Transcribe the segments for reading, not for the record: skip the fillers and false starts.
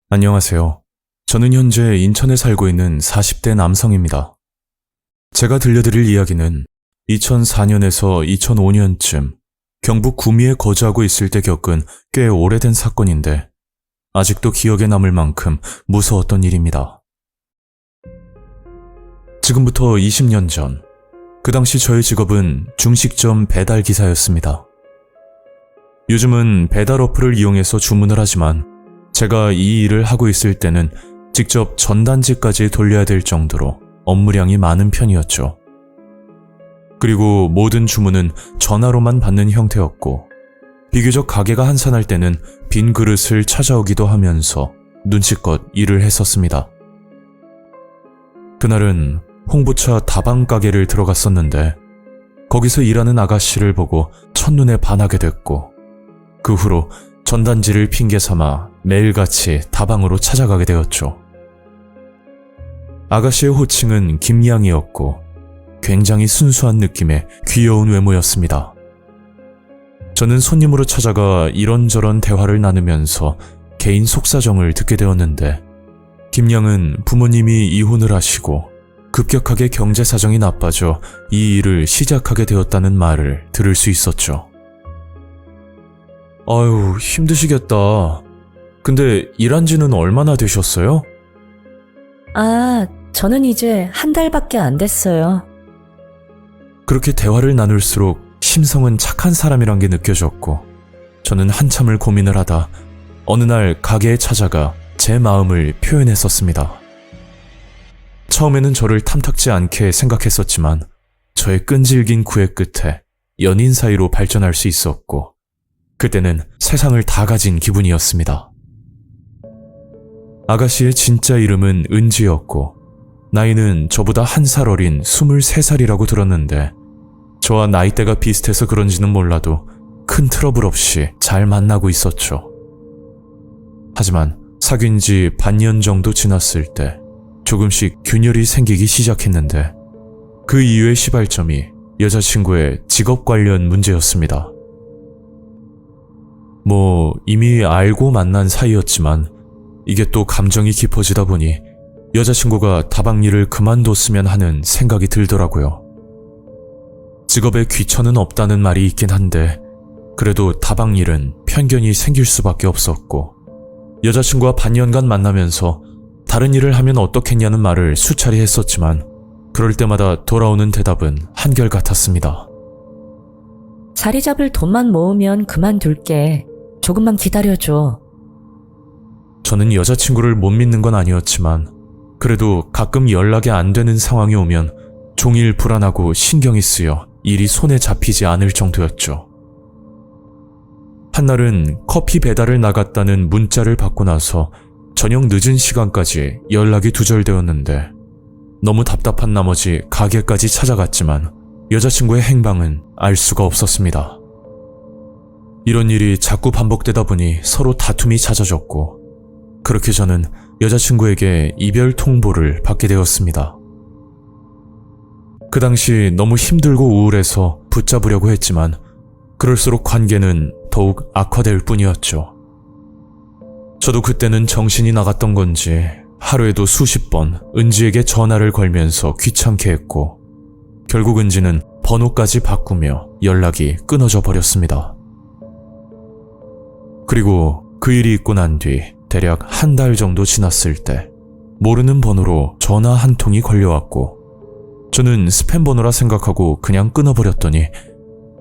안녕하세요. 저는 현재 인천에 살고 있는 40대 남성입니다. 제가 들려드릴 이야기는 2004년에서 2005년쯤 경북 구미에 거주하고 있을 때 겪은 꽤 오래된 사건인데 아직도 기억에 남을 만큼 무서웠던 일입니다. 지금부터 20년 전, 그 당시 저의 직업은 중식점 배달 기사였습니다. 요즘은 배달 어플을 이용해서 주문을 하지만 제가 이 일을 하고 있을 때는 직접 전단지까지 돌려야 될 정도로 업무량이 많은 편이었죠. 그리고 모든 주문은 전화로만 받는 형태였고 비교적 가게가 한산할 때는 빈 그릇을 찾아오기도 하면서 눈치껏 일을 했었습니다. 그날은 홍보차 다방 가게를 들어갔었는데 거기서 일하는 아가씨를 보고 첫눈에 반하게 됐고 그 후로 전단지를 핑계 삼아 매일같이 다방으로 찾아가게 되었죠. 아가씨의 호칭은 김양이었고 굉장히 순수한 느낌의 귀여운 외모였습니다. 저는 손님으로 찾아가 이런저런 대화를 나누면서 개인 속사정을 듣게 되었는데 김양은 부모님이 이혼을 하시고 급격하게 경제 사정이 나빠져 이 일을 시작하게 되었다는 말을 들을 수 있었죠. 아유, 힘드시겠다. 근데 일한 지는 얼마나 되셨어요? 저는 이제 한 달밖에 안 됐어요. 그렇게 대화를 나눌수록 심성은 착한 사람이란 게 느껴졌고 저는 한참을 고민을 하다 어느 날 가게에 찾아가 제 마음을 표현했었습니다. 처음에는 저를 탐탁지 않게 생각했었지만 저의 끈질긴 구애 끝에 연인 사이로 발전할 수 있었고 그때는 세상을 다 가진 기분이었습니다. 아가씨의 진짜 이름은 은지였고 나이는 저보다 한 살 어린 23살이라고 들었는데 저와 나이대가 비슷해서 그런지는 몰라도 큰 트러블 없이 잘 만나고 있었죠. 하지만 사귄 지 반년 정도 지났을 때 조금씩 균열이 생기기 시작했는데 그 이유의 시발점이 여자친구의 직업 관련 문제였습니다. 이미 알고 만난 사이였지만 이게 또 감정이 깊어지다 보니 여자친구가 다방 일을 그만뒀으면 하는 생각이 들더라고요. 직업에 귀천은 없다는 말이 있긴 한데 그래도 다방 일은 편견이 생길 수밖에 없었고 여자친구와 반년간 만나면서 다른 일을 하면 어떻겠냐는 말을 수차례 했었지만 그럴 때마다 돌아오는 대답은 한결같았습니다. 자리 잡을 돈만 모으면 그만둘게. 조금만 기다려줘. 저는 여자친구를 못 믿는 건 아니었지만 그래도 가끔 연락이 안 되는 상황이 오면 종일 불안하고 신경이 쓰여 일이 손에 잡히지 않을 정도였죠. 한날은 커피 배달을 나갔다는 문자를 받고 나서 저녁 늦은 시간까지 연락이 두절되었는데 너무 답답한 나머지 가게까지 찾아갔지만 여자친구의 행방은 알 수가 없었습니다. 이런 일이 자꾸 반복되다 보니 서로 다툼이 잦아졌고 그렇게 저는 여자친구에게 이별 통보를 받게 되었습니다. 그 당시 너무 힘들고 우울해서 붙잡으려고 했지만 그럴수록 관계는 더욱 악화될 뿐이었죠. 저도 그때는 정신이 나갔던 건지 하루에도 수십 번 은지에게 전화를 걸면서 귀찮게 했고 결국 은지는 번호까지 바꾸며 연락이 끊어져 버렸습니다. 그리고 그 일이 있고 난 뒤 대략 한 달 정도 지났을 때 모르는 번호로 전화 한 통이 걸려왔고 저는 스팸 번호라 생각하고 그냥 끊어버렸더니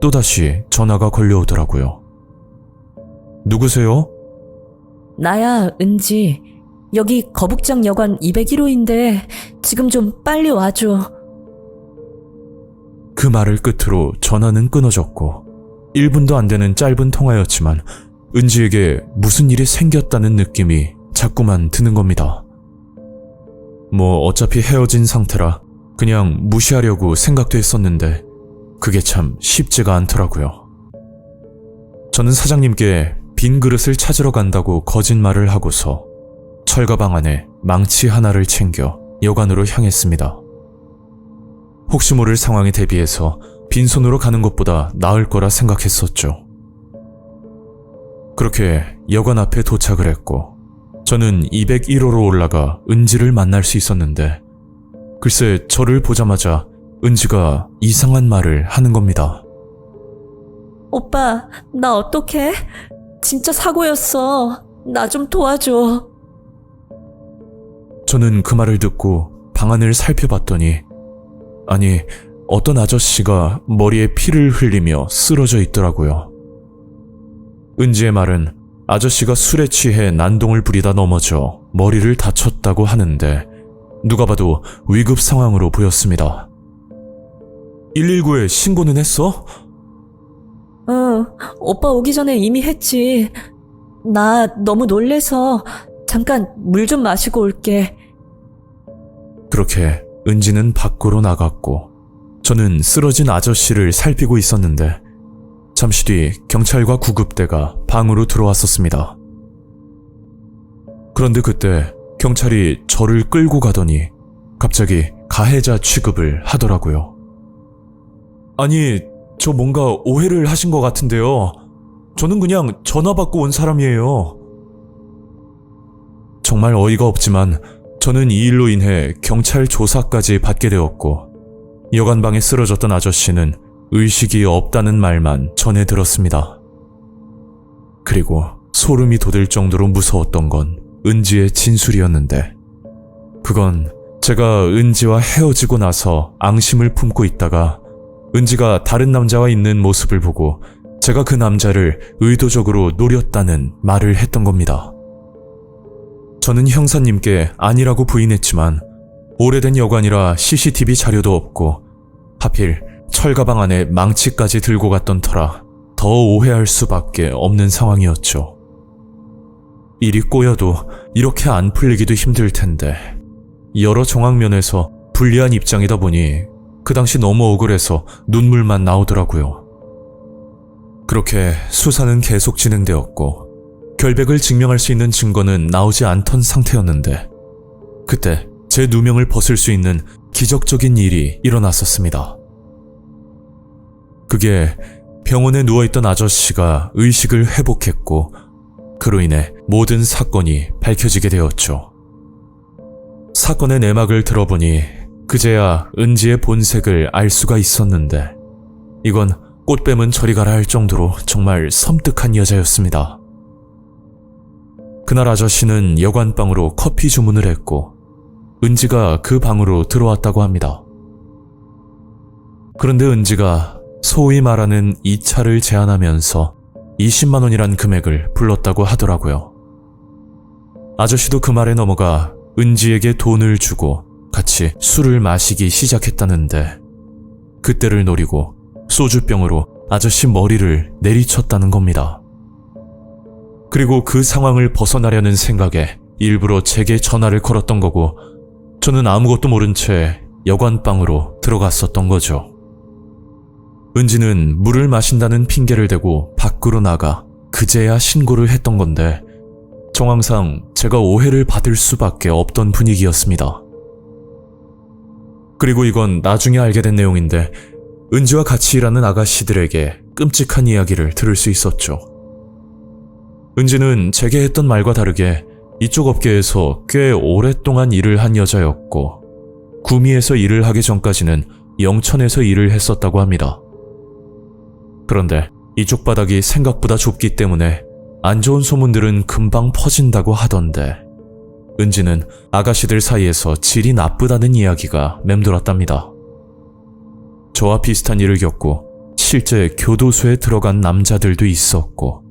또다시 전화가 걸려오더라고요. 누구세요? 나야, 은지. 여기 거북장 여관 201호인데 지금 좀 빨리 와줘. 그 말을 끝으로 전화는 끊어졌고 1분도 안 되는 짧은 통화였지만 은지에게 무슨 일이 생겼다는 느낌이 자꾸만 드는 겁니다. 어차피 헤어진 상태라 그냥 무시하려고 생각도 했었는데 그게 참 쉽지가 않더라고요. 저는 사장님께 빈 그릇을 찾으러 간다고 거짓말을 하고서 철가방 안에 망치 하나를 챙겨 여관으로 향했습니다. 혹시 모를 상황에 대비해서 빈손으로 가는 것보다 나을 거라 생각했었죠. 그렇게 여관 앞에 도착을 했고 저는 201호로 올라가 은지를 만날 수 있었는데 글쎄 저를 보자마자 은지가 이상한 말을 하는 겁니다. 오빠, 나 어떡해? 진짜 사고였어. 나 좀 도와줘. 저는 그 말을 듣고 방안을 살펴봤더니 아니 어떤 아저씨가 머리에 피를 흘리며 쓰러져 있더라고요. 은지의 말은 아저씨가 술에 취해 난동을 부리다 넘어져 머리를 다쳤다고 하는데 누가 봐도 위급 상황으로 보였습니다. 119에 신고는 했어? 응, 오빠 오기 전에 이미 했지. 나 너무 놀래서 잠깐 물 좀 마시고 올게. 그렇게 은지는 밖으로 나갔고 저는 쓰러진 아저씨를 살피고 있었는데 잠시 뒤 경찰과 구급대가 방으로 들어왔었습니다. 그런데 그때 경찰이 저를 끌고 가더니 갑자기 가해자 취급을 하더라고요. 아니, 저 뭔가 오해를 하신 것 같은데요. 저는 그냥 전화 받고 온 사람이에요. 정말 어이가 없지만 저는 이 일로 인해 경찰 조사까지 받게 되었고 여관방에 쓰러졌던 아저씨는 의식이 없다는 말만 전해 들었습니다. 그리고 소름이 돋을 정도로 무서웠던 건 은지의 진술이었는데 그건 제가 은지와 헤어지고 나서 앙심을 품고 있다가 은지가 다른 남자와 있는 모습을 보고 제가 그 남자를 의도적으로 노렸다는 말을 했던 겁니다. 저는 형사님께 아니라고 부인했지만 오래된 여관이라 CCTV 자료도 없고 하필 철가방 안에 망치까지 들고 갔던 터라 더 오해할 수밖에 없는 상황이었죠. 일이 꼬여도 이렇게 안 풀리기도 힘들 텐데 여러 정황면에서 불리한 입장이다 보니 그 당시 너무 억울해서 눈물만 나오더라고요. 그렇게 수사는 계속 진행되었고 결백을 증명할 수 있는 증거는 나오지 않던 상태였는데 그때 제 누명을 벗을 수 있는 기적적인 일이 일어났었습니다. 그게 병원에 누워있던 아저씨가 의식을 회복했고 그로 인해 모든 사건이 밝혀지게 되었죠. 사건의 내막을 들어보니 그제야 은지의 본색을 알 수가 있었는데 이건 꽃뱀은 저리 가라 할 정도로 정말 섬뜩한 여자였습니다. 그날 아저씨는 여관방으로 커피 주문을 했고 은지가 그 방으로 들어왔다고 합니다. 그런데 은지가 소위 말하는 이 차를 제안하면서 20만 원이란 금액을 불렀다고 하더라고요. 아저씨도 그 말에 넘어가 은지에게 돈을 주고 같이 술을 마시기 시작했다는데 그때를 노리고 소주병으로 아저씨 머리를 내리쳤다는 겁니다. 그리고 그 상황을 벗어나려는 생각에 일부러 제게 전화를 걸었던 거고 저는 아무것도 모른 채 여관방으로 들어갔었던 거죠. 은지는 물을 마신다는 핑계를 대고 밖으로 나가 그제야 신고를 했던 건데 정황상 제가 오해를 받을 수밖에 없던 분위기였습니다. 그리고 이건 나중에 알게 된 내용인데 은지와 같이 일하는 아가씨들에게 끔찍한 이야기를 들을 수 있었죠. 은지는 제게 했던 말과 다르게 이쪽 업계에서 꽤 오랫동안 일을 한 여자였고 구미에서 일을 하기 전까지는 영천에서 일을 했었다고 합니다. 그런데 이쪽 바닥이 생각보다 좁기 때문에 안 좋은 소문들은 금방 퍼진다고 하던데 은지는 아가씨들 사이에서 질이 나쁘다는 이야기가 맴돌았답니다. 저와 비슷한 일을 겪고 실제 교도소에 들어간 남자들도 있었고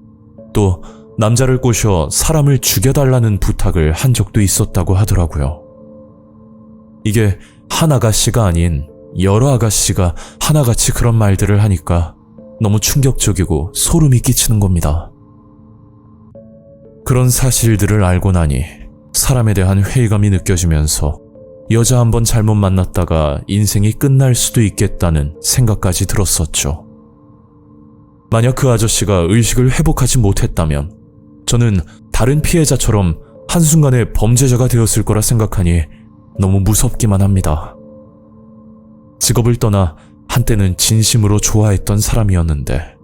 또 남자를 꼬셔 사람을 죽여달라는 부탁을 한 적도 있었다고 하더라고요. 이게 한 아가씨가 아닌 여러 아가씨가 하나같이 그런 말들을 하니까 너무 충격적이고 소름이 끼치는 겁니다. 그런 사실들을 알고 나니 사람에 대한 회의감이 느껴지면서 여자 한 번 잘못 만났다가 인생이 끝날 수도 있겠다는 생각까지 들었었죠. 만약 그 아저씨가 의식을 회복하지 못했다면 저는 다른 피해자처럼 한순간에 범죄자가 되었을 거라 생각하니 너무 무섭기만 합니다. 직업을 떠나 한때는 진심으로 좋아했던 사람이었는데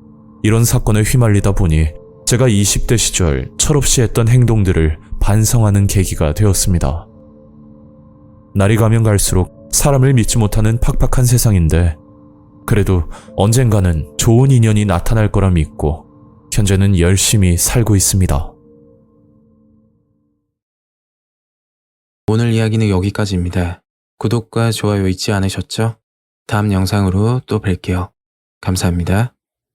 이런 사건에 휘말리다 보니 제가 20대 시절 철없이 했던 행동들을 반성하는 계기가 되었습니다. 날이 가면 갈수록 사람을 믿지 못하는 팍팍한 세상인데 그래도 언젠가는 좋은 인연이 나타날 거라 믿고 현재는 열심히 살고 있습니다. 오늘 이야기는 여기까지입니다. 구독과 좋아요 잊지 않으셨죠? 다음 영상으로 또 뵐게요. 감사합니다.